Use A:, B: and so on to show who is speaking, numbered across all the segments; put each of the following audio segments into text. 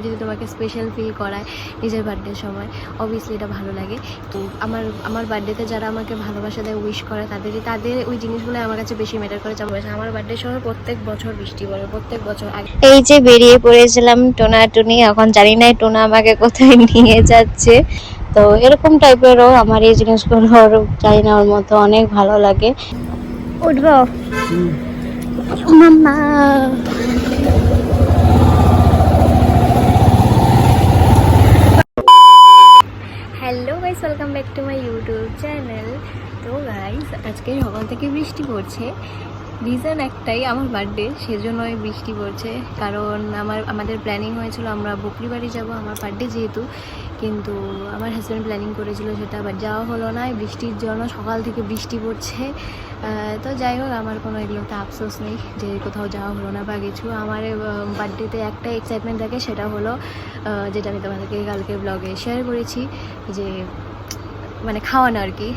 A: যদি তোমাকে special feel করায় নিজের বার্থডের সময়, অবভিয়াসলি এটা ভালো লাগে। তো আমার বার্থডেতে যারা আমাকে ভালোবাসা দেয়, উইশ করে, তাদের ওই জিনিসগুলো আমার কাছে বেশি ম্যাটার করে। যেমন আমার বার্থডের সময় প্রত্যেক বছর বৃষ্টি পড়ে, প্রত্যেক বছর। এই যে বেরিয়ে পড়েছিলাম টোনাটুনি, এখন জানি না টোনা আমাকে কোথায় নিয়ে যাচ্ছে। তো এরকম টাইপেরও আমার এই জিনিসগুলো জানি না, ওর মতো অনেক ভালো লাগে। উঠবো mama. Hello guys, welcome back to my YouTube channel. তো গাইস, আজকে সকাল থেকে বৃষ্টি পড়ছে। রিজন একটাই, আমার বার্থডে, সেজন্যই বৃষ্টি পড়ছে। কারণ আমাদের প্ল্যানিং হয়েছিল আমরা বকরি বাড়ি যাবো আমার বার্থডে যেহেতু, কিন্তু আমার হাজব্যান্ড প্ল্যানিং করেছিল সেটা, আবার যাওয়া হলো না বৃষ্টির জন্য। সকাল থেকে বৃষ্টি পড়ছে। তো যাই হোক, আমার কোনো এগুলোতে আফসোস নেই যে কোথাও যাওয়া হলো না বা কিছু। আমার বার্থডেতে একটা এক্সাইটমেন্ট থাকে, সেটা হলো যেটা আমি তোমাদেরকে কালকে ব্লগে শেয়ার করেছি, যে মানে খাওয়ানো আর কি,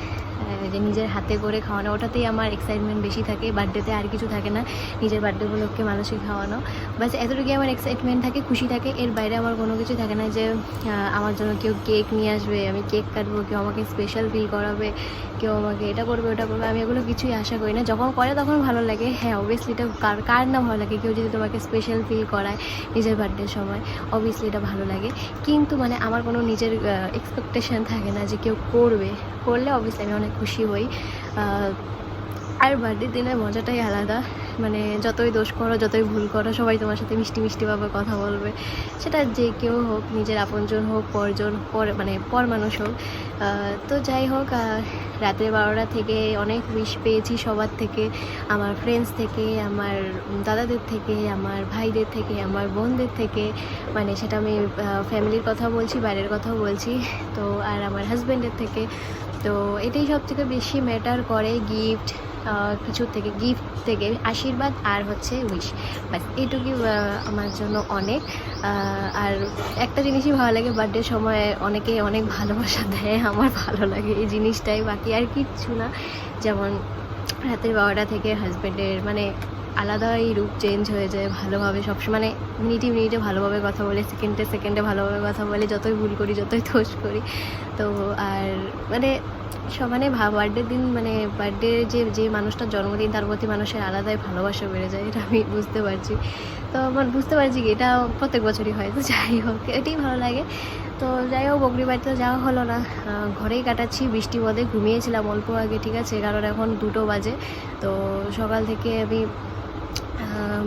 A: যে নিজের হাতে করে খাওয়ানো, ওটাতেই আমার এক্সাইটমেন্ট বেশি থাকে। বার্থডেতে আর কিছু থাকে না, নিজের বার্থডে উপলক্ষে মানুষকে খাওয়ানো, বাস এতটুকুই আমার এক্সাইটমেন্ট থাকে, খুশি থাকে। এর বাইরে আমার কোনো কিছু থাকে না যে আমার জন্য কেউ কেক নিয়ে আসবে, আমি কেক কাটবো, কেউ আমাকে স্পেশাল ফিল করাবে, কেউ আমাকে এটা করবে ওটা করবে, আমি এগুলো কিছুই আশা করি না। যখন করে তখন ভালো লাগে, হ্যাঁ অবভিয়াসলি এটা কার না ভালো লাগে, কেউ যদি তোমাকে স্পেশাল ফিল করায় নিজের বার্থডের সময়, অবভিয়াসলি এটা ভালো লাগে। কিন্তু মানে আমার কোনো নিজের এক্সপেকটেশন থাকে না যে কেউ করলে অবভিয়াসলি আমি অনেক খুশি হই। আর বার্থডে দিনের মজাটাই আলাদা। মানে যতই দোষ করো, যতই ভুল করো, সবাই তোমার সাথে মিষ্টি মিষ্টিভাবে কথা বলবে, সেটা যে কেউ হোক, নিজের আপনজন হোক, পর মানুষ হোক। তো যাই হোক, রাত্রে 12টা থেকে অনেক উইশ পেয়েছি সবার থেকে, আমার ফ্রেন্ডস থেকে, আমার দাদাদের থেকে, আমার ভাইদের থেকে, আমার বোনদের থেকে। মানে সেটা আমি ফ্যামিলির কথা বলছি, বাইরের কথাও বলছি। তো আর আমার হাজব্যান্ডের থেকে। তো এটাই সব থেকে বেশি ম্যাটার করে, গিফট থেকে আশীর্বাদ আর হচ্ছে উইশ, বাস এইটুকুই আমার জন্য অনেক। আর একটা জিনিসই ভালো লাগে, বার্থডের সময় অনেকে অনেক ভালোবাসা দেয়, আমার ভালো লাগে এই জিনিসটাই, বাকি আর কিচ্ছু না। যেমন রাতের 12টা থেকে হাজব্যান্ডের মানে আলাদাই রূপ চেঞ্জ হয়ে যায় ভালোভাবে, সবসময় মানে মিনিটে ভালোভাবে কথা বলে, সেকেন্ডে ভালোভাবে কথা বলে, যতই ভুল করি, যতই দোষ করি। তো আর মানে বার্থডের দিন, মানে বার্থডে যে মানুষটার জন্মদিন, তার প্রতি মানুষের আলাদাই ভালোবাসা বেড়ে যায়, এটা আমি বুঝতে পারছি। তো আমার বুঝতে পারছি কি এটা প্রত্যেক বছরই হয়। তো যাই হোক, এটাই ভালো লাগে। তো যাই হোক, বকরি বাড়িতে যাওয়া হলো না, ঘরেই কাটাচ্ছি। বৃষ্টি পদে ঘুমিয়েছিলাম অল্প আগে, ঠিক আছে, কারণ এখন 2টো বাজে। তো সকাল থেকে আমি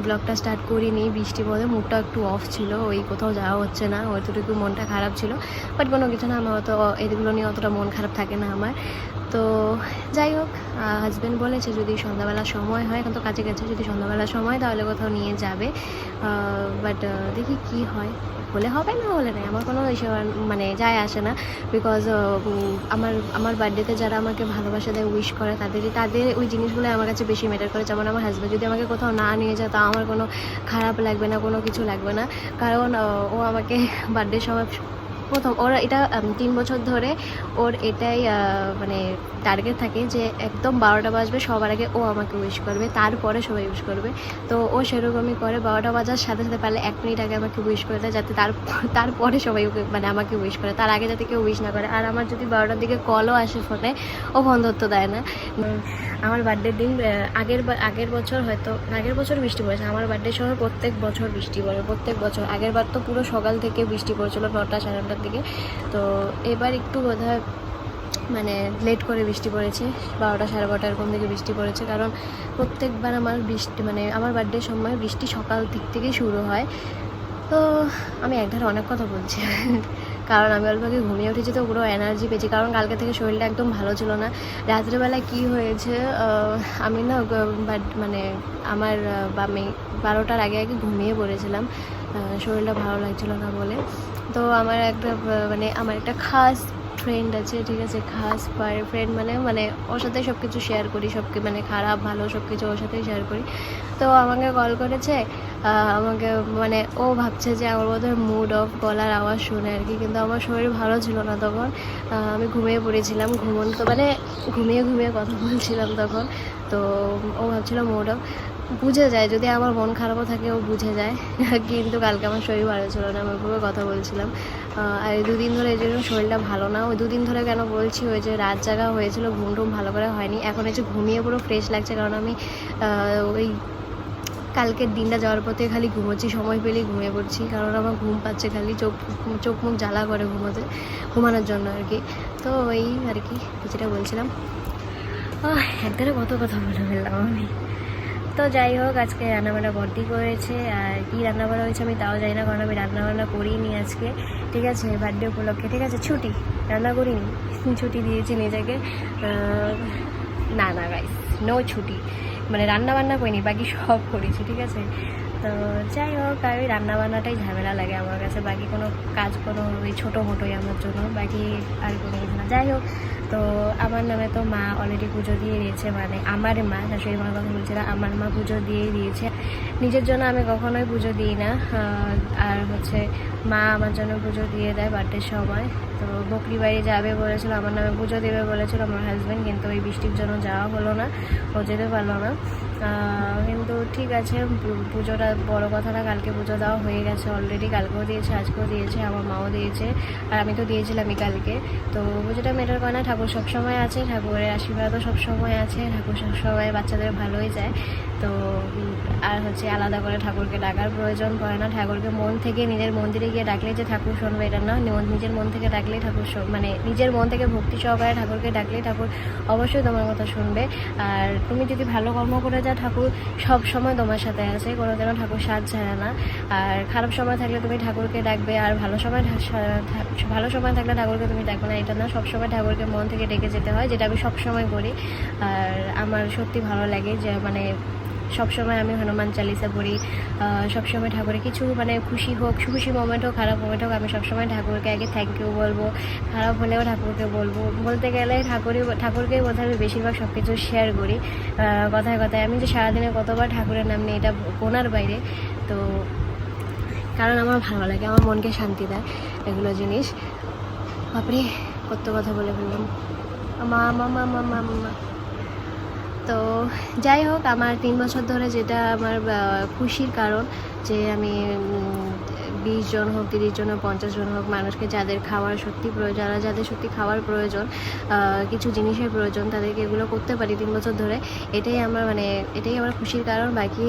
A: ব্লগটা স্টার্ট করিনি, বৃষ্টির মধ্যে মুডটা একটু অফ ছিল, ওই কোথাও যাওয়া হচ্ছে না, অতটুকু মনটা খারাপ ছিল। বাট কোনো কিছু না, আমার অত এগুলো নিয়ে অতটা মন খারাপ থাকে না আমার। তো যাই হোক, হাজব্যান্ড বলেছে যদি সন্ধ্যাবেলা সময় হয়, এখন তো কাছে যদি সন্ধ্যাবেলা সময় তাহলে কোথাও নিয়ে যাবে। বাট দেখি কি হয়, হলে হবে, না হলে নাই, আমার কোনো মানে যায় আসে না। বিকজ আমার বার্থডেতে যারা আমাকে ভালোবাসা দেয়, উইশ করে, তাদের ওই জিনিসগুলো আমার কাছে বেশি ম্যাটার করে। যেমন আমার হাজব্যান্ড যদি আমাকে কোথাও না নিয়ে যায়, তা আমার কোনো খারাপ লাগবে না, কোনো কিছু লাগবে না। কারণ ও আমাকে বার্থডের সময় ওরা এটা 3 বছর ধরে ওর এটাই মানে টার্গেট থাকে যে একদম 12টা বাজবে, সবার আগে ও আমাকে উইশ করবে, তারপরে সবাই উইশ করবে। তো ও সেরকমই করে, 12টা বাজার সাথে সাথে পারলে 1 মিনিট আগে আমাকে উইশ করে দেয়, যাতে তারপরে সবাই ওকে মানে আমাকে উইশ করে, তার আগে যাতে কেউ উইশ না করে। আর আমার যদি 12টার দিকে কলও আসে ফোনে, ও ফোন ধরতে দেয় না। আমার বার্থডের দিন আগের বছর বৃষ্টি পড়েছে। আমার বার্থডের সময় প্রত্যেক বছর বৃষ্টি পড়ে, প্রত্যেক বছর। আগের বার তো পুরো সকাল থেকে বৃষ্টি পড়েছিল, 9টা সাড়ে 9টার দিকে। তো এবার একটু বোধহয় মানে লেট করে বৃষ্টি পড়েছে, 12টা সাড়ে 12টা এরকম থেকে বৃষ্টি পড়েছে। কারণ প্রত্যেকবার আমার আমার বার্থডের সময় বৃষ্টি সকাল দিক থেকেই শুরু হয়। তো আমি একধারে অনেক কথা বলছি কারণ আমি অল্প আগে ঘুমিয়ে উঠেছি, তো পুরো এনার্জি পেয়েছি। কারণ কালকে থেকে শরীরটা একদম ভালো ছিল না। রাত্রেবেলা কি হয়েছে, আমি না মানে আমি 12টার আগে ঘুমিয়ে পড়েছিলাম, শরীরটা ভালো লাগছিল না বলে। তো আমার একটা খাস ফ্রেন্ড আছে, ঠিক আছে, খাস ফ্রেন্ড মানে ওর সাথে সব কিছু শেয়ার করি, মানে খারাপ ভালো সব কিছু ওর সাথেই শেয়ার করি। তো আমাকে কল করেছে, আমাকে মানে ও ভাবছে যে আমার বোধহয় মুড অফ, গলার আওয়াজ শুনে আর কি, কিন্তু আমার শরীর ভালো ছিল না তখন। আমি ঘুমিয়ে পড়েছিলাম, ঘুমিয়ে কথা বলছিলাম তখন। তো ও ভাবছিল মুড অফ। বুঝে যায়, যদি আমার মন খারাপও থাকে ও বুঝে যায়। কিন্তু কালকে আমার শরীর ভালো ছিল না, আমি ওইভাবে কথা বলছিলাম। আর এই দুদিন ধরে এই জন্য শরীরটা ভালো না। ওই দুদিন ধরে কেন বলছি, ওই যে রাত জাগা হয়েছিল, ঘুম টুম ভালো করে হয়নি। এখন এসে ঘুমিয়ে পুরো ফ্রেশ লাগছে, কারণ আমি ওই কালকের দিনটা যাওয়ার পথে খালি ঘুমোচ্ছি, সময় পেলেই ঘুমিয়ে পড়ছি, কারণ আমার ঘুম পাচ্ছে, খালি চোখ মুখ জ্বালা করে ঘুমানোর জন্য আর কি। তো ওই আর কি যেটা বলছিলাম, একদিনে কত কথা বলে ফেললাম আমি। তো যাই হোক, আজকে রান্নাবান্না বর্দি করেছে, আর কী রান্নাবান্না হয়েছে আমি তাও জানি না, কারণ আমি রান্নাবান্না করিনি আজকে, ঠিক আছে, বার্থডে উপলক্ষে, ঠিক আছে, ছুটি, রান্না করিনি, ছুটি দিয়েছি নিজেকে। না গাইস, নো ছুটি, মানে রান্নাবান্না করিনি, বাকি সব করেছি, ঠিক আছে। তো যাই হোক, আর ওই রান্নাবান্নাটাই ঝামেলা লাগে আমার কাছে, বাকি কোনো কাজ কোনো ওই ছোটো মোটোই আমার জন্য, বাকি আর কোনো কিছু না। যাই হোক, তো আমার নামে তো মা অলরেডি পুজো দিয়ে দিয়েছে, মানে আমার মা, শাশুড়ি মার কথা বলছি না, আমার মা পুজো দিয়ে দিয়েছে। নিজের জন্য আমি কখনোই পুজো দিই না, আর হচ্ছে মা আমার জন্য পুজো দিয়ে দেয় বার্থডের সময়। তো বকরি বাড়ি যাবে বলেছিল, আমার নামে পুজো দেবে বলেছিল আমার হাজব্যান্ড, কিন্তু ওই বৃষ্টির জন্য যাওয়া হলো না, ও যেতে পারলো না। কিন্তু ঠিক আছে, পুজোটা বড় কথা না, কালকে পুজো দেওয়া হয়ে গেছে অলরেডি, কালকেও দিয়েছে, আজকেও দিয়েছে, আমার মাও দিয়েছে, আর আমি তো দিয়েছিলামই কালকে। তো পুজোটা মেটার করে না, ঠাকুর সবসময় আছে, ঠাকুরের আশীর্বাদও সবসময় আছে, ঠাকুর সবসময় বাচ্চাদের ভালোই যায়। তো আর হচ্ছে আলাদা করে ঠাকুরকে ডাকার প্রয়োজন পড়ে না, ঠাকুরকে মন থেকে নিজের মন্দিরে গিয়ে ডাকলে যে ঠাকুর শুনবে এটা না, নিজের মন থেকে ডাকলেই ঠাকুর মানে নিজের মন থেকে ভক্তি সহকারে ঠাকুরকে ডাকলেই ঠাকুর অবশ্যই তোমার কথা শুনবে। আর তুমি যদি ভালো কর্ম করে যাও, ঠাকুর সব সময় তোমার সাথে আছে, কোনো যেন ঠাকুর সাথ ছাড়ে না। আর খারাপ সময় থাকলে তুমি ঠাকুরকে ডাকবে, আর ভালো সময় থাকলে ঠাকুরকে তুমি ডাকবে না, এটা না, সবসময় ঠাকুরকে মন থেকে ডেকে যেতে হয়, যেটা আমি সবসময় করি। আর আমার সত্যি ভালো লাগে যে মানে সবসময় আমি হনুমান চালিসা পড়ি, সবসময় ঠাকুরের কিছু মানে খুশি হোক, খুশি মোমেন্ট হোক, খারাপ মোমেন্ট হোক, আমি সবসময় ঠাকুরকে আগে থ্যাংক ইউ বলবো, খারাপ হলেও ঠাকুরকে বলবো। বলতে গেলে ঠাকুরকেই বোধহয় আমি বেশিরভাগ সব কিছু শেয়ার করি, কথায় কথায়। আমি যে সারাদিনে কতবার ঠাকুরের নাম নিই এটা গোনার বাইরে। তো কারণ আমার ভালো লাগে, আমার মনকে শান্তি দেয় এগুলো জিনিস। বাপরে কত কথা বলে ফেললাম, মা মা মা মা মা মা। তো যাই হোক, আমার 3 বছর ধরে যেটা আমার খুশির কারণ, যে আমি 20 জন হোক, 30 জন হোক, 50 জন হোক, মানুষকে যাদের খাওয়ার সত্যি প্রয়োজন, যাদের সত্যি খাওয়ার প্রয়োজন, কিছু জিনিসের প্রয়োজন, তাদেরকে এগুলো করতে পারি 3 বছর ধরে, এটাই আমার খুশির কারণ। বাকি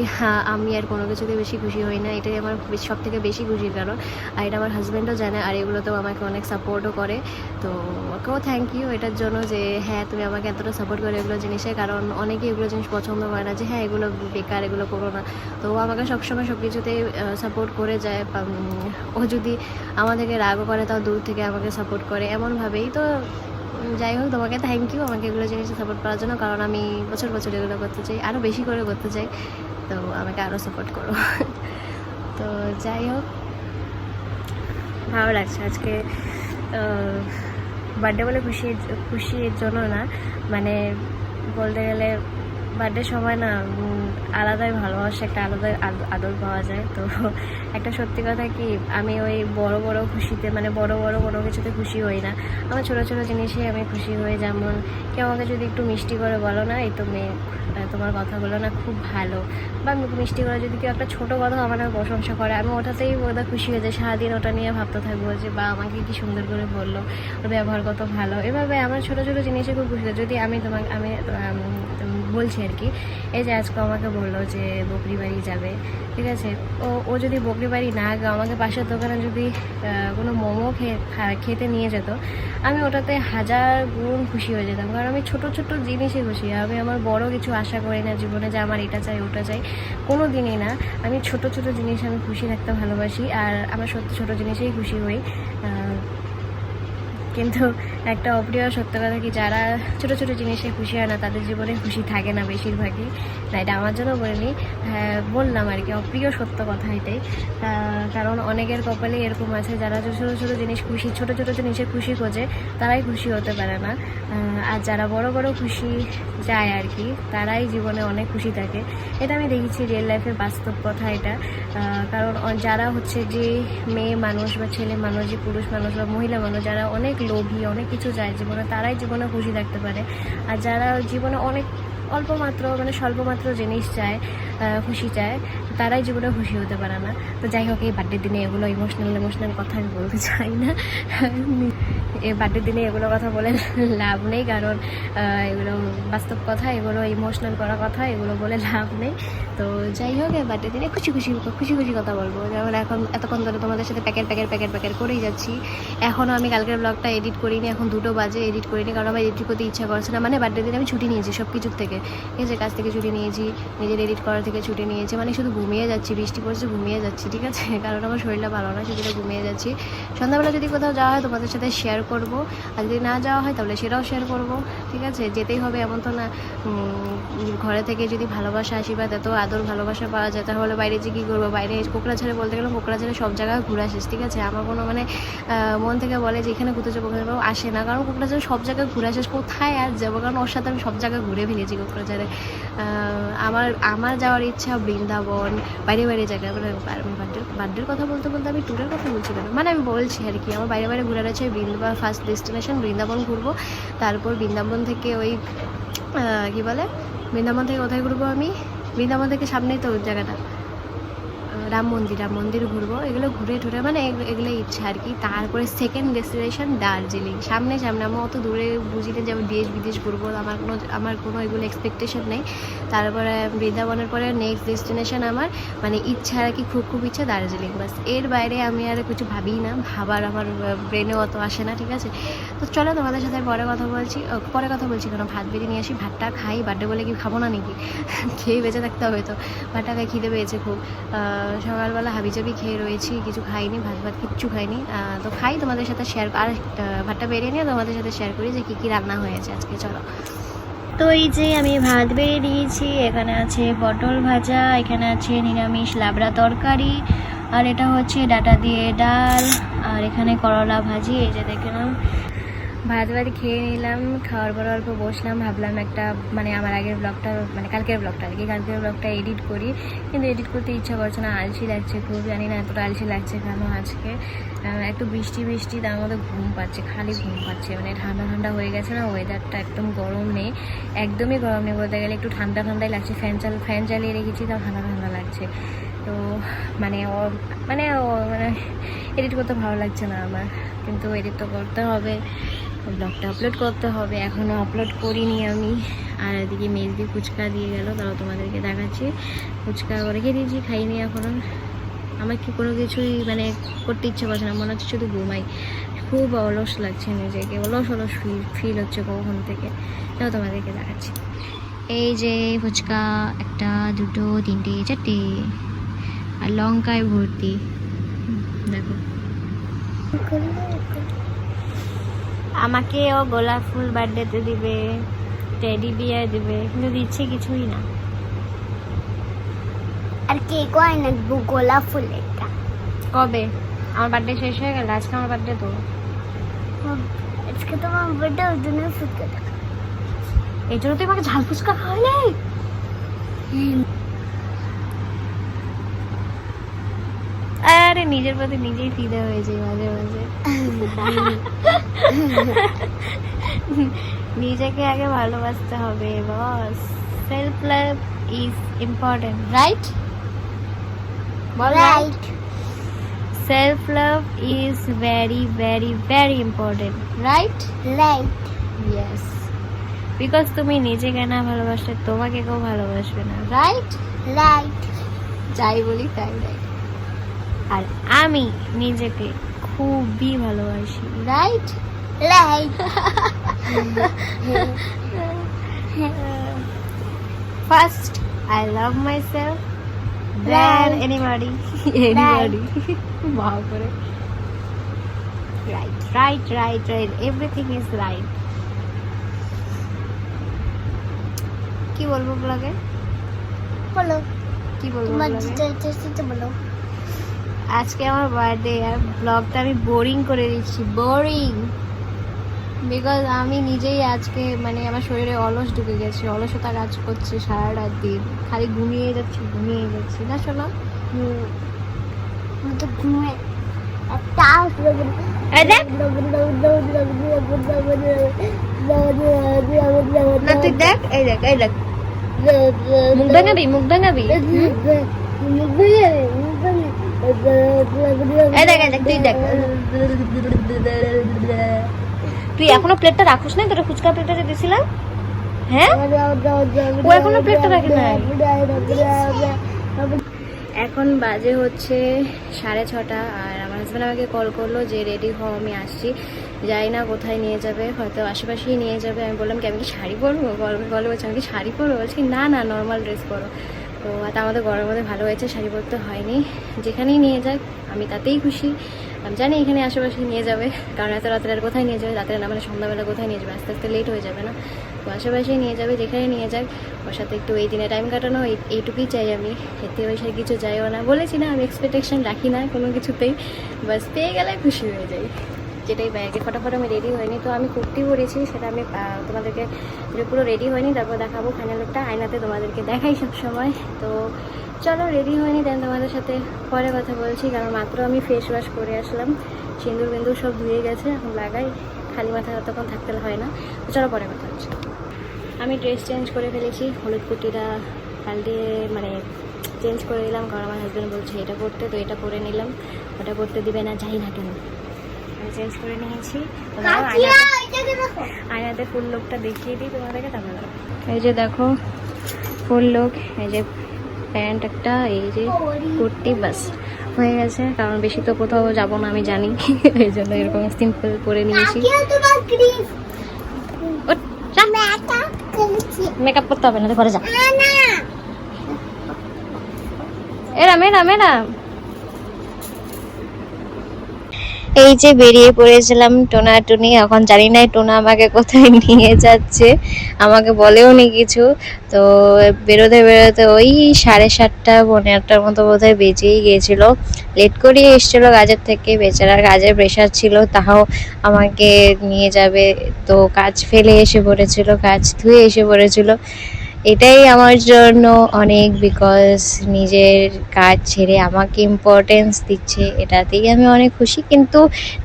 A: আমি আর কোনো কিছুতে বেশি খুশি হই না, এটাই আমার সব থেকে বেশি খুশির কারণ। আর এটা আমার হাজব্যান্ডও জানে, আর এগুলোতেও আমাকে অনেক সাপোর্টও করে। তো ওকেও থ্যাংক ইউ এটার জন্য, যে হ্যাঁ তুমি আমাকে এতটা সাপোর্ট করে এগুলো জিনিসে, কারণ অনেকেই এগুলো জিনিস পছন্দ করে না, যে হ্যাঁ এগুলো বেকার, এগুলো করো না। তো ও আমাকে সবসময় সব কিছুতেই সাপোর্ট করে যায়। ও যদি আমাদেরকে রাগও করে, তাও দূর থেকে আমাকে সাপোর্ট করে এমনভাবেই। তো যাই হোক, তোমাকে থ্যাংক ইউ আমাকে এগুলো জিনিসে সাপোর্ট করার জন্য, কারণ আমি বছর বছর এগুলো করতে চাই, আরও বেশি করে করতে চাই। তো আমাকে আরও সাপোর্ট করো। তো যাই হোক, ভালো লাগছে আজকে। বার্থডে বলে খুশির জন্য না, মানে বলতে গেলে বার্থডের সময় না আলাদাই ভালোবাসা, একটা আলাদাই আদর পাওয়া যায়। তো একটা সত্যি কথা কি, আমি ওই বড় বড় খুশিতে, মানে বড় বড় কোনো কিছুতে খুশি হই না, আমার ছোটো ছোটো জিনিসে আমি খুশি হই। যেমন কেউ আমাকে যদি একটু মিষ্টি করে বলো না, এই তো মেয়ে তোমার কথাগুলো না খুব ভালো, বা মিষ্টি করে যদি কেউ একটা ছোটো কথা আমার প্রশংসা করে, আমি ওটাতেই বোধহয় খুশি হয়ে যাই, সারাদিন ওটা নিয়ে ভাবতে থাকবো যে বা আমাকে কি সুন্দর করে বললো, ওর ব্যবহার কত ভালো। এভাবে আমার ছোটো ছোটো জিনিসে খুব খুশি হয়। যদি আমি বলছি আর কি, এই যে আজকে আমাকে বললো যে বকরি বাড়ি যাবে, ঠিক আছে, ও যদি বকরি বাড়ি না গিয়ে আমাকে পাশের দোকানে যদি কোনো মোমো খেতে নিয়ে যেত, আমি ওটাতে 1000 গুণ খুশি হয়ে যেতাম। কারণ আমি ছোটো ছোটো জিনিসে খুশি, আমি আমার বড় কিছু আশা করি না জীবনে, যে আমার এটা চাই ওটা চাই, কোনো দিনই না। আমি ছোটো ছোটো জিনিসে আমি খুশি থাকতে ভালোবাসি, আর আমার সত্যি ছোটো জিনিসেই খুশি হই। কিন্তু একটা অপ্রিয় সত্য কথা কি, যারা ছোটো ছোটো জিনিসে খুশি হয় না, তাদের জীবনে খুশি থাকে না বেশিরভাগই। না, এটা আমার জন্য বলিনি, বললাম আর কি, অপ্রিয় সত্য কথা এটাই। কারণ অনেকের কপালে এরকম আছে, যারা ছোটো ছোটো ছোটো ছোটো জিনিসে খুশি খোঁজে, তারাই খুশি হতে পারে না। আর যারা বড় বড় খুশি যায় আর কি, তারাই জীবনে অনেক খুশি থাকে। এটা আমি দেখেছি রিয়েল লাইফে, বাস্তব কথা এটা। কারণ যারা হচ্ছে যে মেয়ে মানুষ বা ছেলে মানুষ, যে পুরুষ মানুষ বা মহিলা মানুষ, যারা অনেক লোভী, অনেক কিছু চায় জীবনে, তারাই জীবনে খুশি থাকতে পারে। আর যারা জীবনে অনেক অল্প মাত্র মানে স্বল্প মাত্র জিনিস চায়, খুশি চায়, তারাই জীবনে খুশি হতে পারে না। তো যাই হোক, এই বার্থডের দিনে এগুলো ইমোশনাল কথা আমি বলতে চাই না। এই বার্থডের দিনে এগুলো কথা বলে লাভ নেই, কারণ এগুলো বাস্তব কথা, এগুলো ইমোশনাল করা কথা, এগুলো বলে লাভ নেই। তো যাই হোক, এই বার্থডের দিনে খুশি খুশি কথা বলবো। যেমন এখন এতক্ষণ ধরে তোমাদের সাথে প্যাকেট করেই যাচ্ছি। এখনও আমি কালকের ব্লগটা এডিট করিনি, এখন 2টো বাজে, এডিট করিনি, কারণ আমার এডিট করতে ইচ্ছা করছে না। মানে বার্থডে দিনে আমি ছুটি নিয়েছি সব কিছুর থেকে, ঠিক আছে, কাজ থেকে ছুটি নিয়েছি, নিজের এডিট করার থেকে ছুটি নিয়েছি, মানে শুধু ঘুমিয়ে যাচ্ছি, বৃষ্টি পড়ছে ঘুমিয়ে যাচ্ছি, ঠিক আছে, কারণ আমার শরীরটা ভালো না, সেটা ঘুমিয়ে যাচ্ছি। সন্ধ্যাবেলা যদি কোথাও যাওয়া হয় তোমাদের সাথে শেয়ার করব, আর যদি না যাওয়া হয় তাহলে সেটাও শেয়ার করব, ঠিক আছে। যেতেই হবে এমন তো না, ঘরে থেকে যদি ভালোবাসা আশীর্বাদ এত আদর ভালোবাসা পাওয়া যায়, তাহলে বাইরে যে কী করবো, বাইরে কোকড়াঝাড়ে বলতে গেলে কোকড়াঝাড়ে সব জায়গায় ঘুরে আসিস, ঠিক আছে। আমার কোনো মানে মন থেকে বলে যে এখানে ঘুরতে যাবো আসে না, কারণ কোকড়াঝাড়ে সব জায়গায় ঘুরে আসিস, কোথায় আর যাবো, কারণ ওর সাথে আমি সব জায়গায় ঘুরে ফেলেছি কোকড়াঝাড়ে। আমার যাওয়ার ইচ্ছা বৃন্দাবন, বাইরে জায়গায়, মানে বার্থডের কথা বলতে আমি ট্যুরের কথা বলছি কেন, মানে আমি বলছি আর কি, আমার বাইরে ঘুরে আছে বৃন্দাবন, ফার্স্ট ডেস্টিনেশন বৃন্দাবন ঘুরবো। তারপর বৃন্দাবন থেকে ওই কী বলে, বৃন্দাবন থেকে কোথায় ঘুরবো আমি, বৃন্দাবন থেকে সামনেই তো ওই জায়গাটা রাম মন্দির ঘুরবো। এগুলো ঘুরে টুরে মানে এগুলো ইচ্ছা আর কি। তারপরে সেকেন্ড ডেস্টিনেশন দার্জিলিং, সামনে আমি অত দূরে বুঝি না যে আমি দেশ বিদেশ ঘুরবো, আমার কোনো এগুলো এক্সপেকটেশন নেই। তারপরে বৃন্দাবনের পরে নেক্সট ডেস্টিনেশন আমার মানে ইচ্ছা আর কি, খুব ইচ্ছা দার্জিলিং, বাস। এর বাইরে আমি আর কিছু ভাবিই না, ভাবার আমার ব্রেনে অত আসে না, ঠিক আছে। তো চলো তোমাদের সাথে পরে কথা বলছি কেন, ভাত বেরিয়ে নিয়ে আসি, ভাতটা খাই, বার্থডে বলে কি খাবো না নাকি, খেয়ে বেঁচে থাকতে হবে তো। ভাতটা খাই, খিদে পেয়েছে খুব, সকালবেলা হাবিজাবি খেয়ে রয়েছি, কিছু খাইনি, ভাত কিচ্ছু খাইনি। তো খাই, তোমাদের সাথে শেয়ার, আর ভাতটা বেরিয়ে নিয়ে তোমাদের সাথে শেয়ার করি যে কী রান্না হয়েছে আজকে, চলো। তো এই যে আমি ভাত বেড়ে দিয়েছি, এখানে আছে পটল ভাজা, এখানে আছে নিরামিষ লাবড়া তরকারি, আর এটা হচ্ছে ডাঁটা দিয়ে ডাল, আর এখানে করলা ভাজি। এই যে দেখে নাও, ভাত খেয়ে নিলাম, খাওয়ার পর অল্প বসলাম, ভাবলাম একটা মানে আমার আগের ব্লগটা, মানে কালকের ব্লগটা এডিট করি, কিন্তু এডিট করতে ইচ্ছা করছে না, আলসি লাগছে খুব, জানি না এতটা আলসি লাগছে কেন আজকে। একটু বৃষ্টি, তার মধ্যে ঘুম পাচ্ছে, খালি ঘুম পাচ্ছে, মানে ঠান্ডা হয়ে গেছে না ওয়েদারটা, একদম গরম নেই, একদমই গরম নেই বলতে গেলে, একটু ঠান্ডাই লাগছে, ফ্যান চালিয়ে রেখেছি, তাও ঠান্ডা লাগছে। তো মানে এডিট করতে ভালো লাগছে না আমার, কিন্তু এডিট তো করতে হবে, ব্লগটা আপলোড করতে হবে, এখনও আপলোড করিনি আমি। আর এদিকে মেজদি ফুচকা দিয়ে গেল, তাও তোমাদেরকে দেখাচ্ছি, ফুচকা রেখে দিয়েছি, খাইনি এখনও। আমার কি কোনো কিছুই মানে করতে ইচ্ছে করছে না, মনে হচ্ছে শুধু ঘুমাই, খুব অলস লাগছে নিজেকে, অলস ফিল হচ্ছে কখন থেকে, তাও তোমাদেরকে দেখাচ্ছি। এই যে ফুচকা, 1 2 3 4, আর লঙ্কায় ভর্তি, দেখো। আমাকেও গোলাপ ফুল বার্থডেতে দিবে, টেডি বিয়ার দিবে, কিন্তু দিচ্ছে কিছুই না।
B: আর কেকও আনে গোলাপ ফুলেরটা।
A: কবে? আমার বার্থডে শেষ হয়ে গেল, আজকে আমার বার্থডে তো।
B: আজকে তো আমার বার্থডে, ওই জন্য ফুচকা।
A: এই জন্য তুই আমাকে ঝাল ফুচকা খাওয়ালে? আরে নিজের প্রতি নিজেই ফিদা হয়ে যায় মাঝে নিজেকে আগে ভালোবাসতে হবে boss. Self love is important, right?
B: Right.
A: Self love is very important, right?
B: Right.
A: Yes. Because তুমি নিজেকে না ভালোবাসলে তোমাকে কেউ ভালোবাসবে না, রাইট?
B: রাইট।
A: যাই বলি তাই রাইট। আর আমি নিজেকে খুবই ভালোবাসি, right?
B: Right.
A: First, I love myself, then anybody. Wow, right. Everything is right. কি বলবো ব্লগে?
B: বলো
A: কি বলবো
B: তোমার
A: ব্লগে?
B: যেটা ইচ্ছে সেটা বলো।
A: আজকে আমার বার্থডে, আর ব্লগটা আমি বোরিং করে দিচ্ছি, বোরিং, বিকজ আমি নিজেই আজকে মানে আমার শরীরে অলস ঢুকে গেছে, অলসতা কাজ করছে সারা রাত দিন, খালি ঘুমিয়ে যাচ্ছি না শোনা?
B: তো ঘুমে একটা
A: না তুই দেখ, এই দেখ মুখ ভাঙাবি মুখ ভাঙাবি এই দেখ তুই দেখ তুই এখনো প্লেটটা রাখোস নাই? তোরা ফুচকা প্লেটটা যে দিছিলাম, হ্যাঁ ও এখনো প্লেটটা রাখে নাই। এখন বাজে হচ্ছে 6:30 আর আমার হাজব্যান্ড আমাকে কল করলো যে রেডি হও, আমি আসছি। যাই না কোথায় নিয়ে যাবে, হয়তো আশেপাশেই নিয়ে যাবে। আমি বললাম কি আমি কি শাড়ি পরবো? বলে বলছে আমি কি শাড়ি পরবো? বলছি না না নর্মাল ড্রেস পরো। তো তা আমাদের গরমের মধ্যে ভালো হয়েছে, শাড়ি পরতে হয়নি। যেখানেই নিয়ে যাক আমি তাতেই খুশি। আমি জানি এখানে আশেপাশে নিয়ে যাবে, কারণ এত রাত্রে আর কোথায় নিয়ে যাবে, রাত্রে না মানে সন্ধ্যাবেলা কোথায় নিয়ে যাবে, আস্তে আস্তে লেট হয়ে যাবে না। তো আশেপাশেই নিয়ে যাবে, যেখানে নিয়ে যাক ওর সাথে একটু এই দিনে টাইম কাটানো, এইটুকুই চাই আমি। এর থেকে বেশি কিছু চাইও না, বলেছি না আমি এক্সপেকটেশন রাখি না কোনো কিছুতেই, বাস পেয়ে গেলে খুশি হয়ে যাই। যেটাই ব্যাগে ফটাফট আমি রেডি হয়নি, তো আমি কুর্তি পরেছি, সেটা আমি তোমাদেরকে যে পুরো রেডি হয়নি তারপর দেখাবো ফাইনাল লুকটা, আয়নাতে তোমাদেরকে দেখাই সব সময়। তো চলো রেডি হয়নি, দেন তোমাদের সাথে পরে কথা বলছি, কারণ মাত্র আমি ফেস ওয়াশ করে আসলাম, সিঁদুর বিন্দুর সব ধুয়ে গেছে, এখন লাগাই, খালি মাথায় ততক্ষণ থাকতে হয় না। তো চলো পরে কথা হচ্ছে। আমি ড্রেস চেঞ্জ করে ফেলেছি, হলুদ কুর্তিটা পাল্টিয়ে মানে চেঞ্জ করে দিলাম, কারণ আমার হাজব্যান্ড বলছে এটা পরতে, তো এটা পরে নিলাম। ওটা পরতে দিবে না যাই না কেন, আমি চেঞ্জ করে নিয়েছি। আয়নাতে ফুল লুকটা দেখিয়ে দিই তোমাদেরকে, তারপরে এই যে দেখো ফুল লুক, এই যে প্যান্ট একটা, এই যে কুর্তি, বাস হয়ে গেছে। কারণ বেশি তো কোথাও যাবো না আমি জানি, এই জন্য এরকম সিম্পল করে নিয়েছি। মেকআপ করতে হবে না, ঘরে যা। এরা মেরা মেরা এই যে বেরিয়ে পড়েছিলাম টোনাটুনি। এখন জানি না টোনা আমাকে কোথায় নিয়ে যাচ্ছে, আমাকে বলেও নি কিছু। তো বেরোতে বেরোতে ওই 7:30 পৌনে 8টার মতো বোধহয় বেজেই গিয়েছিল। লেট করিয়ে এসেছিলো কাজের থেকে, বেচারার কাজের প্রেশার ছিল, তাও আমাকে নিয়ে যাবে। তো কাজ ফেলে এসে পড়েছিল, কাজ ধুয়ে এসে পড়েছিল। এটাই আমার জন্য অনেক, বিকজ নিজের কাজ ছেড়ে আমাকে ইম্পর্টেন্স দিচ্ছে, এটাতেই আমি অনেক খুশি। কিন্তু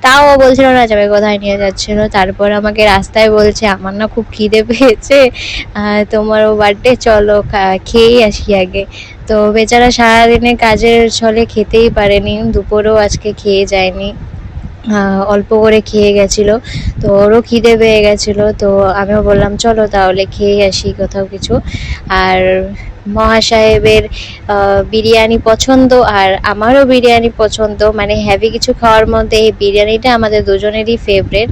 A: তাও বলছিল না যাবে, কোথায় নিয়ে যাচ্ছিল। তারপর আমাকে রাস্তায় বলছে আমার না খুব খিদে পেয়েছে, তোমারও বার্থডে, চলো খেয়েই আসি আগে। তো বেচারা সারাদিনে কাজের ছলে খেতেই পারেনি, দুপুরেও আজকে খেয়ে যায়নি, অল্প করে খেয়ে গেছিলো। তো ওরও খিদে পেয়ে গেছিলো, তো আমিও বললাম চলো তাহলে খেয়ে আসি কোথাও কিছু। আর মহাসাহেবের বিরিয়ানি পছন্দ, আর আমারও বিরিয়ানি পছন্দ, মানে হেভি কিছু খাওয়ার মধ্যে এই বিরিয়ানিটা আমাদের দুজনেরই ফেভারিট।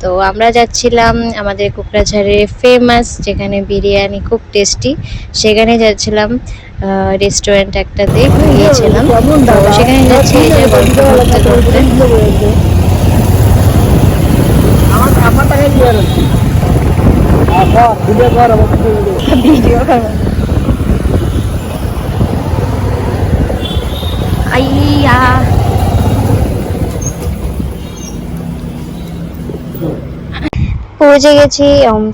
A: তো আমরা যাচ্ছিলাম আমাদের কোকরাঝাড়ের ফেমাস, যেখানে বিরিয়ানি খুব টেস্টি, সেখানে যাচ্ছিলাম। রেস্টুরেন্ট একটাতে গিয়েছিলাম, তো সেখানে যাচ্ছি এই যে গল্প করতে করতে। ভিডিও করবো আইয়া পৌঁছে গেছি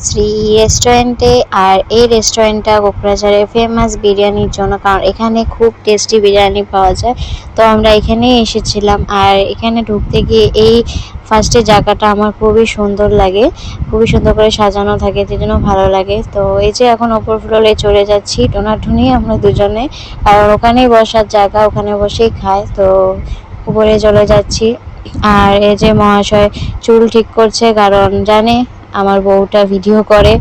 A: শ্রী রেস্টুরেন্টে। আর এই রেস্টুরেন্টটা কোকরাঝাড়ের ফেমাস বিরিয়ানির জন্য, কারণ এখানে খুব টেস্টি বিরিয়ানি পাওয়া যায়। তো আমরা এখানেই এসেছিলাম, আর এখানে ঢুকতে গিয়ে এই ফার্স্টে জায়গাটা আমার খুবই সুন্দর লাগে, খুবই সুন্দর করে সাজানো থাকে, সেই জন্য ভালো লাগে। তো এই যে এখন ওপর ফ্লোরে চলে যাচ্ছি টোনাটুনি আমরা দুজনে, কারণ ওখানেই বসার জায়গা, ওখানে বসেই খায়। তো উপরে চলে যাচ্ছি। আর এই যে মহাশয় চুল ঠিক করছে, কারণ জানে আমার বউটা ভিডিও করে,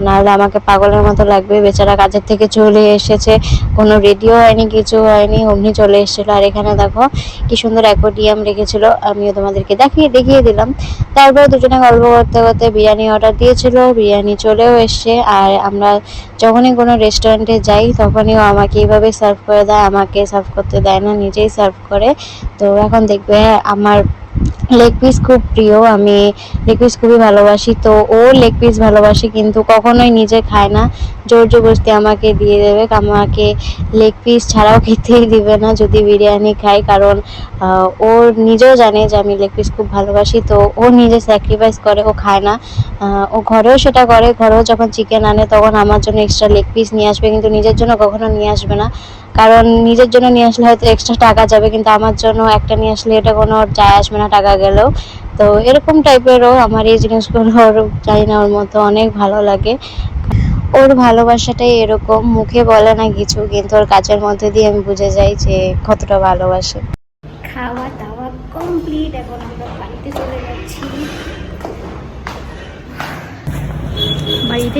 A: নাহলে আমাকে পাগলের মতো লাগবে। বেচারা কাজের থেকে চলে এসেছে, কোনো রেডিও হয়নি, কিছু হয়নি, অমনি চলে এসেছিলো। আর এখানে দেখো কি সুন্দর অ্যাকোয়ারিয়াম রেখেছিল, আমিও তোমাদেরকে দেখিয়ে দিলাম। তারপর দুজনে গল্প করতে করতে বিরিয়ানি অর্ডার দিয়েছিল, বিরিয়ানি চলেও এসছে। আর আমরা যখনই কোনো রেস্টুরেন্টে যাই তখনই ও আমাকে এইভাবে সার্ভ করে দেয়, আমাকে সার্ভ করতে দেয় না, নিজেই সার্ভ করে। তো এখন দেখবে আমার লেগ পিস খুব প্রিয়, আমি লেগ পিস খুবই ভালোবাসি। তো ও লেগ পিস ভালোবাসে, কিন্তু কখনোই নিজে খায় না, জোর জবরদস্তি আমাকে দিয়ে দেবে। আমাকে লেগ পিস ছাড়াও খেতেই দিবে না যদি বিরিয়ানি খাই, কারণ ও নিজেও জানে যে আমি লেগ পিস খুব ভালোবাসি। তো ও নিজে স্যাক্রিফাইস করে, ও খায় না। ও ঘরেও সেটা করে, ঘরেও যখন চিকেন আনে তখন আমার জন্য এক্সট্রা লেগ পিস নিয়ে আসবে, কিন্তু নিজের জন্য কখনো নিয়ে আসবে না। কারণ নিজের জন্য নিয়ে আসলে হয়তো এক্সট্রা টাকা যাবে, কিন্তু আমার জন্য একটা নিয়ে আসলে এটা কোনো যায় আসবে না টাকা গেলেও। তো এরকম টাইপেরও আমার এই জিনিসগুলো, ওর জানি না, ওর মতো অনেক ভালো লাগে। ও
C: ওর ভালোবাসাটাই এরকম, মুখে বলে না কিছু, কিন্তু ওর কাজের মধ্যে দিয়ে আমি বুঝে যাই যে কতটা ভালোবাসে।
A: খাওয়া দাওয়া কমপ্লিট, এখন আমরা বাড়িতে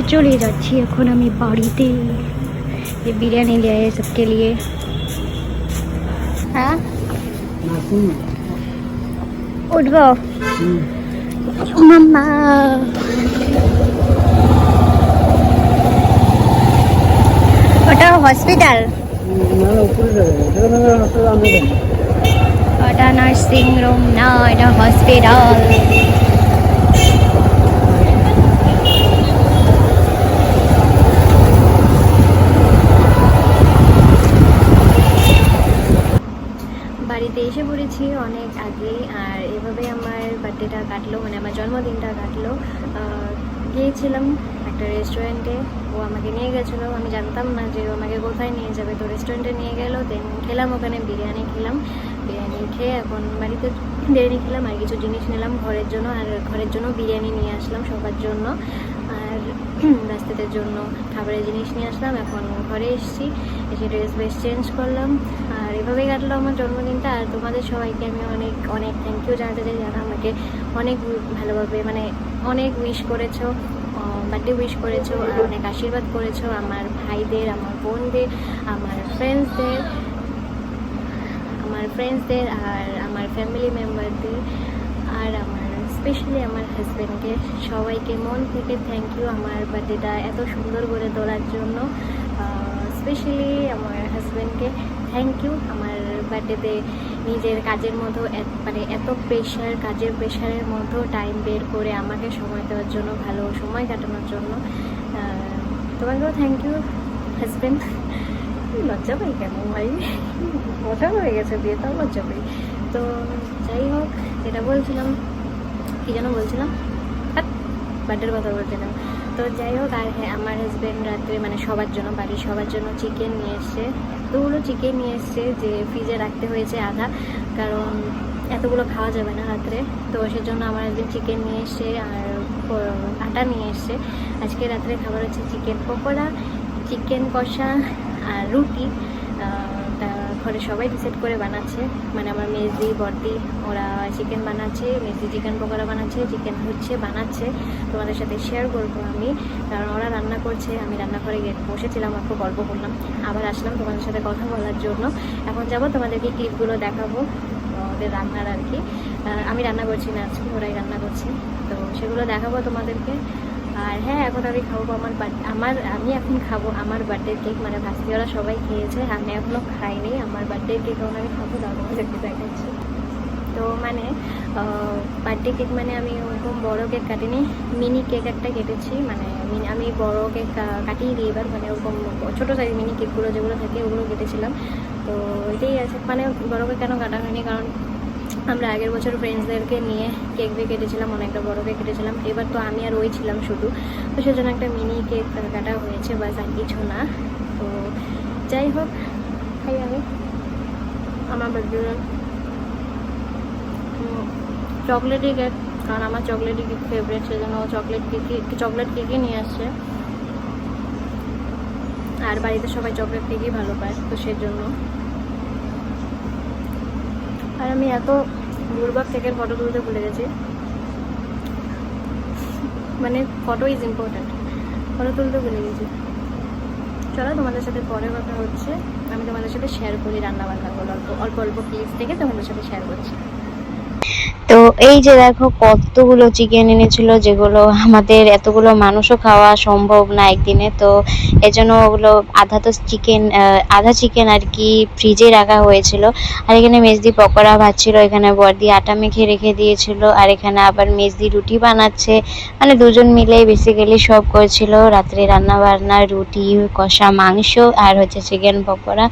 A: চলে যাচ্ছি। এখন আমি বাড়িতে। ये बिरयानी ले आए सबके लिए। हाँ उठबो मम्मा। ওটা হসপিটাল, ওটা নার্সিং রুম না, এটা হসপিটাল। বাড়িতে এসে পড়েছি অনেক আগেই, আর এভাবে আমার বার্থডেটা কাটলো, মানে আমার জন্মদিনটা কাটলো। গিয়েছিলাম একটা রেস্টুরেন্টে, ও আমাকে নিয়ে গেছিলো, আমি জানতাম না যে ও আমাকে কোথায় নিয়ে যাবে, তো রেস্টুরেন্টে নিয়ে গেলো। দেন খেলাম ওখানে বিরিয়ানি খেলাম, বিরিয়ানি খেয়ে এখন বাড়িতে বিরিয়ানি খেলাম আর কিছু জিনিস নিলাম ঘরের জন্য, আর ঘরের জন্য বিরিয়ানি নিয়ে আসলাম সবার জন্য, আর রাস্তাদের জন্য খাবারের জিনিস নিয়ে আসলাম। এখন ঘরে এসেছি, এসে ড্রেস বেশ চেঞ্জ করলাম, আর এভাবেই কাটলো আমার জন্মদিনটা। আর তোমাদের সবাইকে আমি অনেক অনেক থ্যাংক ইউ জানাতে চাই, যারা আমাকে অনেক ভালোভাবে মানে অনেক উইশ করেছো, বার্থডে উইশ করেছো, আর অনেক আশীর্বাদ করেছো আমার ভাইদের, আমার বোনদের, আমার ফ্রেন্ডসদের আর আমার ফ্যামিলি মেম্বারদের, আর আমার স্পেশালি আমার হাজব্যান্ডকে, সবাইকে মন থেকে থ্যাংক ইউ আমার বার্থডেটা এত সুন্দর করে তোলার জন্য। স্পেশালি আমার হাজব্যান্ডকে থ্যাংক ইউ আমার বার্থডেতে নিজের কাজের মধ্যে মানে এত কাজের প্রেশারের মধ্যেও টাইম বের করে আমাকে সময় দেওয়ার জন্য, ভালো সময় কাটানোর জন্য। তোমাকেও থ্যাংক ইউ হাজব্যান্ড। লজ্জা পাই কেন ভাই, কথা হয়ে গেছে বিয়ে, তাও লজ্জা পাই। তো যাই হোক, যেটা বলছিলাম, কী যেন বলছিলাম, বার্থডের কথা বলছিলাম। তো যাই হোক, আর হ্যাঁ, আমার হাজব্যান্ড রাত্রে মানে সবার জন্য, বাড়ির সবার জন্য চিকেন নিয়ে এসছে, এতগুলো চিকেন নিয়ে এসছে যে ফ্রিজে রাখতে হয়েছে আধা, কারণ এতগুলো খাওয়া যাবে না রাত্রে। তো সেজন্য আমার হাজব্যান্ড চিকেন নিয়ে এসছে আর আটা নিয়ে এসছে। আজকে রাত্রে খাবার হচ্ছে চিকেন পকোড়া, চিকেন কষা আর রুটি। ঘরে সবাই ডিসাইড করে বানাচ্ছে, মানে আমার মেজদি বর্দি ওরা চিকেন বানাচ্ছে, মেজদি চিকেন পকোড়া বানাচ্ছে, চিকেন বানাচ্ছে। তোমাদের সাথে শেয়ার করবো আমি, কারণ ওরা রান্না করছে, আমি রান্না করে বসেছিলাম, একটু গল্প করলাম, আবার আসলাম তোমাদের সাথে কথা বলার জন্য। এখন যাবো, তোমাদেরকে ক্লিপগুলো দেখাবো ওদের রান্নার আর কি। আমি রান্না করছি না আজকে, ওরাই রান্না করছে, তো সেগুলো দেখাবো তোমাদেরকে। আর হ্যাঁ, এখন আমি খাবো আমি এখন খাবো আমার বার্থডে কেক, মানে ভাস্তিওরা সবাই খেয়েছে, আমি এখনও খাইনি। আমার বার্থডে কেক এখন আমি খাবো, তোমাদেরকে দেখাচ্ছি। তো মানে বার্থডে কেক মানে আমি ওরকম বড়ো কেক কাটিনি, মিনি কেক একটা কেটেছি, মানে আমি বড়ো কেক কাটিয়ে দিই এবার, মানে ওরকম ছোটো সাইজ মিনি কেকগুলো যেগুলো থাকে ওগুলো কেটেছিলাম। তো এটাই আছে, মানে বড়ো কেক কেন কাটা হয়নি, কারণ আমরা আগের বছর ফ্রেন্ডসদেরকে নিয়ে কেক দিয়ে কেটেছিলাম, অনেকটা বড়ো কেক কেটেছিলাম। এবার তো আমি আর ওই ছিলাম শুধু, তো সেজন্য একটা মিনি কেক কাটা হয়েছে, বাস আর কিছু না। তো যাই হোক, খাই আমি আমার বার্থডে চকলেটই কেক, কারণ আমার চকলেটই কেক ফেভারিট, সেজন্য চকলেট কেকই নিয়ে আসছে। আর বাড়িতে সবাই চকলেট কেকই ভালো পায়, তো সেজন্য। আর আমি এত দুর্ভাগ কেকের ফটো তুলতে ভুলে গেছি, মানে ফটো ইজ ইম্পর্ট্যান্ট, ফটো তুলতে ভুলে গেছি। চলো, তোমাদের সাথে পরে কথা হচ্ছে, আমি তোমাদের সাথে শেয়ার করি রান্নাবান্নাগুলো, অল্প অল্প ক্লিপ থেকে তোমাদের সাথে শেয়ার করছি।
C: তো এই যে দেখো কতগুলো চিকেন এনেছিল, যেগুলো আমাদের এতগুলো মানুষও খাওয়া সম্ভব না একদিনে, তো এজন্য ওগুলো আধা চিকেন আর কি ফ্রিজে রাখা হয়েছিল। আর এখানে মেজদি পকোড়া ভাজছিল, এখানে বর্দি আটা মেখে রেখে দিয়েছিল, আর এখানে আবার মেজদি রুটি বানাচ্ছে, মানে দুজন মিলেই বেসিক্যালি সব করছিল রাত্রে রান্না বান্না, রুটি, কষা মাংস আর হচ্ছে চিকেন পকোড়া।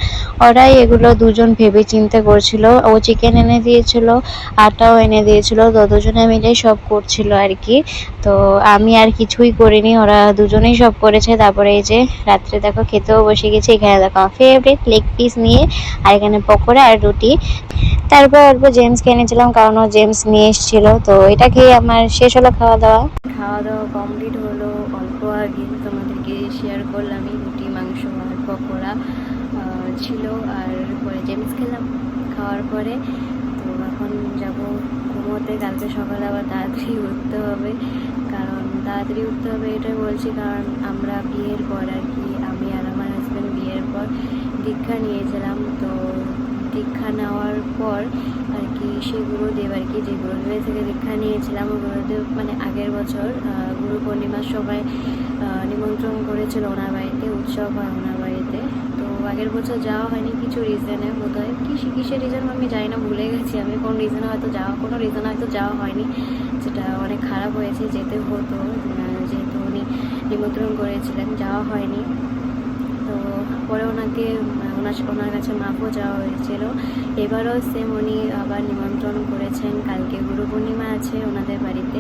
C: ওরাই এগুলো দুজন ভেবে চিন্তে করছিল, ও চিকেন এনে দিয়েছিল, আটাও এনে দিয়েছিল, তো দুজনে মিলে সব করছিল আর কি। তো আমি আর কিছুই করিনি, ওরা দুজনেই সব করেছে। তারপরে এই যে রাত্রে দেখো খেতেও বসে গেছি, এখানে দেখো ফেভারিট লেগ পিস নিয়ে, আর এখানে পকোড়া আর রুটি। তারপর অল্প জেমসকে এনেছিলাম, কারণ ও জেমস নিয়ে এসেছিল। তো এটা খেয়ে আমার শেষ হলো খাওয়া দাওয়া
A: কমপ্লিট হলো অল্প আগে, তোমাদেরকে শেয়ার পকোড়া ছিল, আর পরে জেমস খেলাম। খাওয়ার পরে তো এখন যাব ঘুমোতে। কালকে সকালে আবার তাড়াতাড়ি উঠতে হবে, কারণ তাড়াতাড়ি উঠতে হবে এটাই বলছি কারণ আমরা বিয়ের পর আর কি, আমি আর আমার হাজব্যান্ড বিয়ের পর দীক্ষা নিয়েছিলাম। তো দীক্ষা নেওয়ার পর আর কি সেই গুরুদেব আর কি, যে গুরুদেবের থেকে দীক্ষা নিয়েছিলাম, গুরুদেব মানে আগের বছর গুরু পূর্ণিমার সময় নিমন্ত্রণ করেছিল ওনার বাড়িতে, উৎসব হয় ওনার বাড়িতে। তো আগের বছর যাওয়া হয়নি কিছু রিজনে, বোধহয় কিসের রিজন আমি জানি না, ভুলে গেছি আমি কোন রিজনে হয়তো কোনো রিজনে হয়তো যাওয়া হয়নি, যেটা অনেক খারাপ হয়েছে। যেতে হতো যেহেতু উনি নিমন্ত্রণ করেছিলেন, যাওয়া হয়নি। তো পরে ওনার কাছে মাপও যাওয়া হয়েছিল। এবারও সেম উনি আবার নিমন্ত্রণ করেছেন। কালকে গুরু পূর্ণিমা আছে ওনাদের বাড়িতে,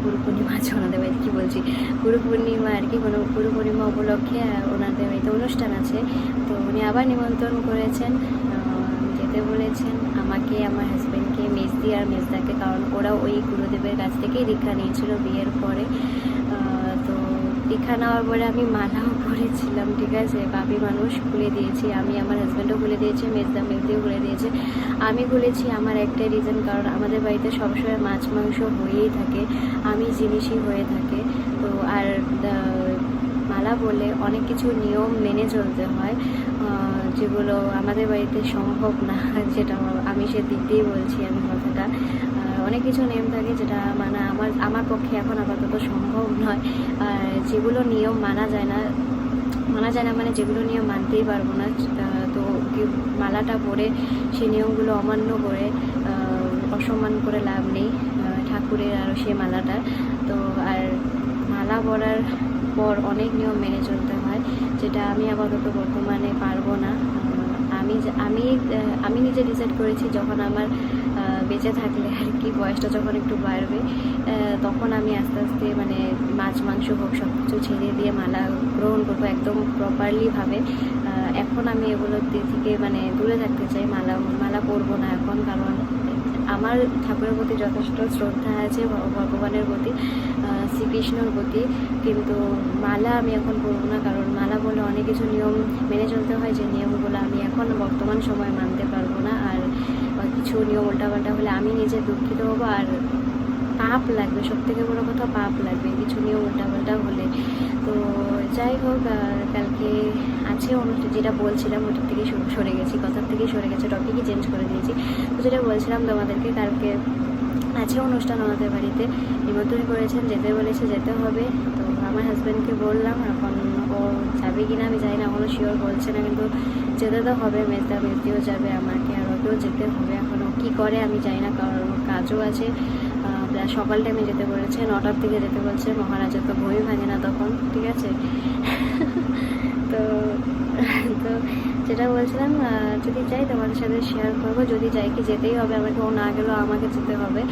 A: গুরু পূর্ণিমা আছে ওনাদের বাড়িতে, কী বলছি, গুরু পূর্ণিমা আর কি, কোনো গুরু পূর্ণিমা উপলক্ষে ওনাদের বাড়িতে অনুষ্ঠান আছে। তো উনি আবার নিমন্ত্রণ করেছেন, যেতে বলেছেন আমাকে, আমার হাজব্যান্ডকে, মেজদি আর মেজদাকে, কারণ ওরা ওই গুরুদেবের কাছ থেকেই দীক্ষা নিয়েছিল বিয়ের পরে। তো দীক্ষা নেওয়ার পরে আমি মালাও পরেছিলাম, ঠিক আছে, বাপি মানুষ খুলে দিয়েছি, আমি আমার হাজব্যান্ডও খুলে দিয়েছি, মেজদিও খুলে দিয়েছে। আমি খুলেছি আমার একটাই রিজন, কারণ আমাদের বাড়িতে সবসময় মাছ মাংস হয়েই থাকে, আমি জিনিসই হয়ে থাকে। তো আর মালা বলে অনেক কিছু নিয়ম মেনে চলতে হয়, যেগুলো আমাদের বাড়িতে সম্ভব না, যেটা আমি সে দিক দিয়েই বলছি আমি কথাটা। অনেক কিছু নিয়ম থাকে যেটা মানে আমার পক্ষে এখন আপাতত সম্ভব নয়। আর যেগুলো নিয়ম মানা যায় না মানে যেগুলো নিয়ম মানতেই পারবো না, তো মালাটা পরে সেই নিয়মগুলো অমান্য করে অসম্মান করে লাভ নেই ঠাকুরের আর সেই মালাটা। তো আর মালা পরার পর অনেক নিয়ম মেনে চলতে হয়, যেটা আমি আপাতত বর্তমানে পারবো না। আমি নিজে ডিসাইড করেছি যখন আমার বেঁচে থাকলে আর কি, বয়সটা যখন একটু বাড়বে, তখন আমি আস্তে আস্তে মানে মাছ মাংস হোক সব কিছু ছেড়ে দিয়ে মালা গ্রহণ করবো একদম প্রপারলিভাবে। এখন আমি এগুলোর থেকে মানে দূরে থাকতে চাই, মালা পরবো না এখন, কারণ আমার ঠাকুরের প্রতি যথেষ্ট শ্রদ্ধা আছে, ভগবানের প্রতি, শ্রীকৃষ্ণর প্রতি, কিন্তু মালা আমি এখন পরবো না, কারণ মালা বলে অনেক কিছু নিয়ম মেনে চলতে হয়, যে নিয়মগুলো আমি এখন বর্তমান সময় মানতে পারবো না। আর কিছু নিয়ম উল্টাপাল্টা হলে আমি নিজে দুঃখিত হবো, আর পাপ লাগবে, সব থেকে বড়ো কথা পাপ লাগবে কিছু নিয়ম উল্টাপাল্টা হলে। তো যাই হোক, কালকে আছে অনুষ্ঠান, যেটা বলছিলাম ওটার থেকে সরে গেছি, কথার থেকেই সরে গেছে, টপিকই চেঞ্জ করে দিয়েছি। তো যেটা বলছিলাম তোমাদেরকে, কালকে আছে অনুষ্ঠান আমাদের বাড়িতে, নিমন্ত্রণ করেছেন, যেতে বলেছে, যেতে হবে। তো আমার হাজব্যান্ডকে বললাম, এখন ও যাবে কি না আমি জানি না, এখনও শিওর বলছে না, কিন্তু যেতে তো হবে। মেজদিও যাবে, আমাকে আর ওকেও যেতে হবে। এখনও কী করে আমি জানি না, কারণ ওর কাজও আছে। সকাল টাইমে যেতে বলেছে, 9টার থেকে যেতে বলছে, মহারাজের তো বই ভাঙে না তখন, ঠিক আছে। তো যেটা বলছিলাম, যদি যাই তোমাদের সাথে শেয়ার করবো, যদি যাই কি যেতেই হবে আমাকে, ও না গেলেও আমাকে যেতে হবে,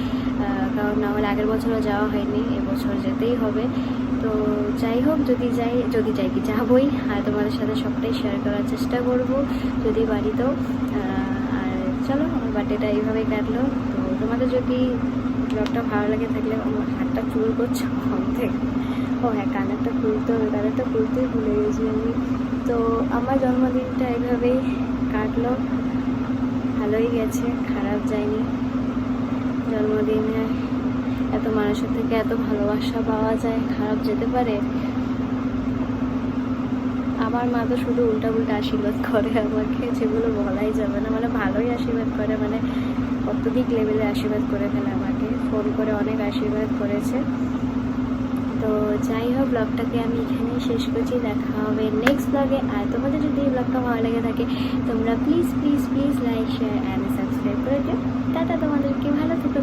A: কারণ আমার আগের বছরও যাওয়া হয়নি, এবছর যেতেই হবে। তো যাই হোক, যদি যাই কি যাবই, আর তোমাদের সাথে সবটাই শেয়ার করার চেষ্টা করব যদি বাড়িতেও। আর চলো, আমার বার্থডেটা এইভাবেই কাটলো। তো তোমাদের যদি ব্লগটা ভালো লাগে থাকলে, আমার হাতটা চুল করছে থেকে, ও হ্যাঁ কানেরটা খুলতেই ভুলে গেছি আমি। তো আমার জন্মদিনটা এইভাবেই কাটলো, ভালোই গেছে, খারাপ যায়নি। জন্মদিনে এত মানুষের থেকে এত ভালোবাসা পাওয়া যায়, খারাপ যেতে পারে? আমার মা তো শুধু উল্টা আশীর্বাদ করে আমাকে, যেগুলো বলাই যাবে না, মানে ভালোই আশীর্বাদ করে, মানে অত্যধিক লেভেলে আশীর্বাদ করে ফেলে আমাকে, ফোন করে অনেক আশীর্বাদ করেছে। তো যাই হোক, ব্লগটাকে আমি এখানেই শেষ করছি, দেখা হবে নেক্সট ব্লগে। আর তোমাদের যদি এই ব্লগটা ভালো লেগে থাকে, তোমরা please like, share and subscribe করে দিও। টাটা, তোমাদেরকে ভালো থেকো।